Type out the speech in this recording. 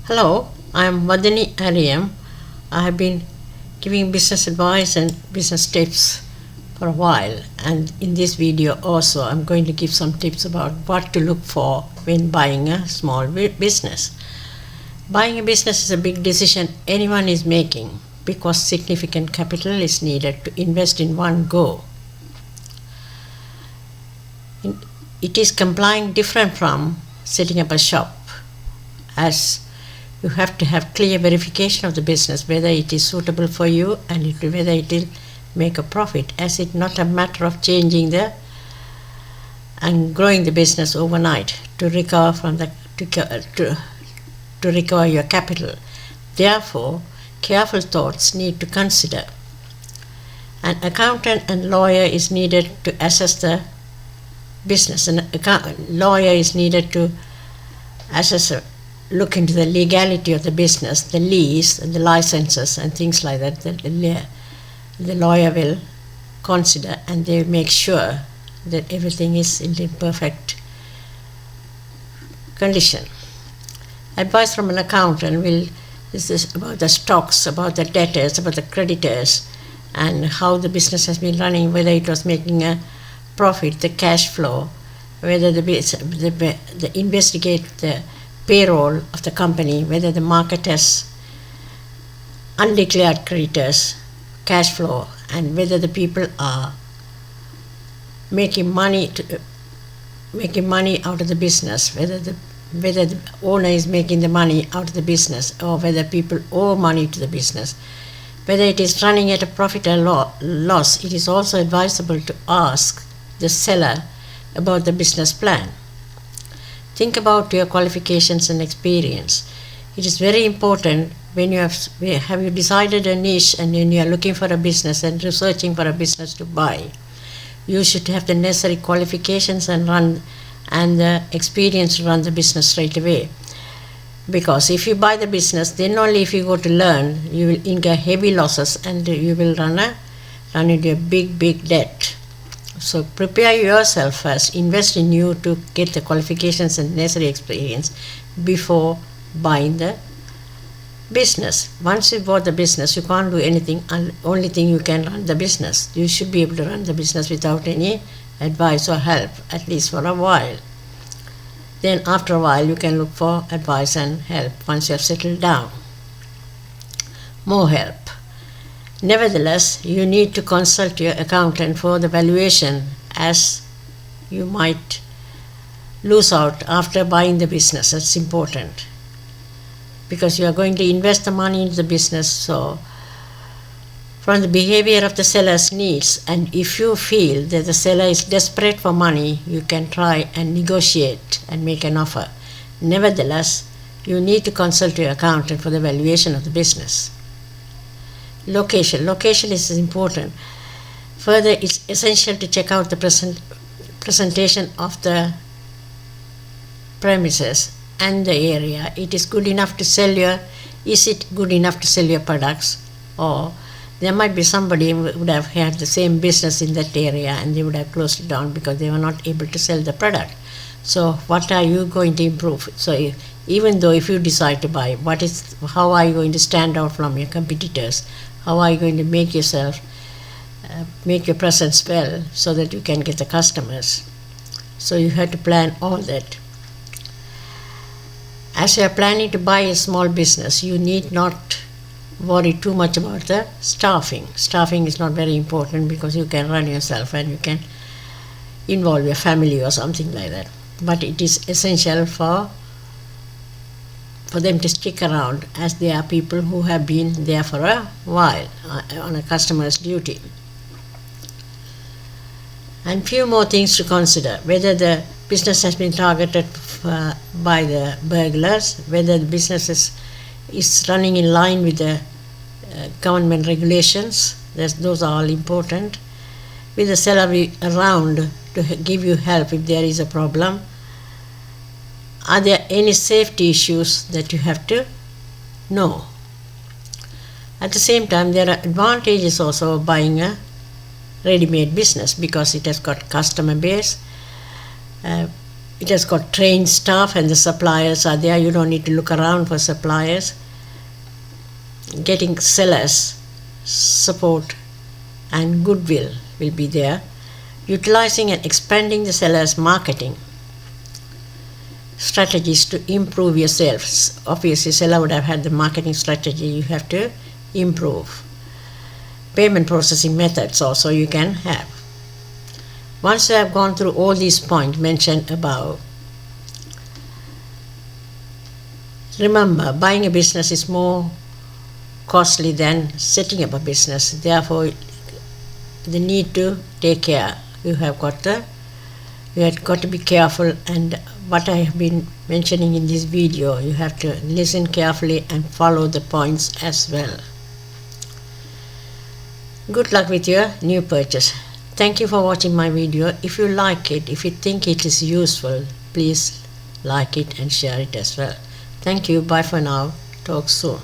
Hello, I am Vadini Ariyam. I have been giving business advice and business tips for a while, and in this video also I'm going to give some tips about what to look for when buying a small business. Buying a business is a big decision anyone is making because significant capital is needed to invest in one go. It is complying different from setting up a shop, as you have to have clear verification of the business, whether it is suitable for you and whether it will make a profit, as it's not a matter of changing and growing the business overnight to recover from to recover your capital. Therefore, careful thoughts need to consider. An accountant and lawyer is needed to assess the business. An lawyer is needed to look into the legality of the business, the lease, and the licenses, and things like that. The lawyer will consider, and they will make sure that everything is in perfect condition. Advice from an accountant is about the stocks, about the debtors, about the creditors, and how the business has been running, whether it was making a profit, the cash flow, whether the investigate the payroll of the company, whether the market has undeclared creditors, cash flow, and whether the people are making money out of the business, whether the owner is making the money out of the business, or whether people owe money to the business, whether it is running at a profit or loss. It is also advisable to ask the seller about the business plan. Think about your qualifications and experience. It is very important when you have you decided a niche and when you are looking for a business and researching for a business to buy. You should have the necessary qualifications and the experience to run the business straight away. Because if you buy the business, then only if you go to learn, you will incur heavy losses and you will run into a big debt. So prepare yourself first, invest in you to get the qualifications and necessary experience before buying the business. Once you bought the business, you can't do anything. Only thing you can run the business. You should be able to run the business without any advice or help, at least for a while. Then after a while, you can look for advice and help once you have settled down. More help. Nevertheless, you need to consult your accountant for the valuation, as you might lose out after buying the business. That's important because you are going to invest the money into the business. So from the behavior of the seller's needs, and if you feel that the seller is desperate for money, you can try and negotiate and make an offer. Nevertheless, you need to consult your accountant for the valuation of the business. Location is important. Further, it's essential to check out the presentation of the premises and the area. Is it good enough to sell your products? Or there might be somebody who would have had the same business in that area and they would have closed it down because they were not able to sell the product. So what are you going to improve? So even though if you decide to buy, how are you going to stand out from your competitors? How are you going to make your presence well so that you can get the customers? So you have to plan all that. As you are planning to buy a small business, you need not worry too much about the staffing. Staffing is not very important because you can run yourself and you can involve your family or something like that. But it is essential for them to stick around, as they are people who have been there for a while on a customer's duty. And few more things to consider: whether the business has been targeted by the burglars, whether the business is running in line with the government regulations. Those are all important. Will the seller be around to give you help if there is a problem? Are there any safety issues that you have to know? At the same time, there are advantages also of buying a ready-made business because it has got customer base, It has got trained staff and the suppliers are there. You don't need to look around for suppliers. Getting sellers support and goodwill will be there. Utilizing and expanding the seller's marketing strategies to improve your sales. Obviously, seller would have had the marketing strategy, you have to improve. Payment processing methods also you can have. Once you have gone through all these points mentioned above, remember, buying a business is more costly than setting up a business. Therefore, the need to take care. You have got to be careful, and what I have been mentioning in this video, you have to listen carefully and follow the points as well. Good luck with your new purchase. Thank you for watching my video. If you like it, if you think it is useful, please like it and share it as well. Thank you. Bye for now. Talk soon.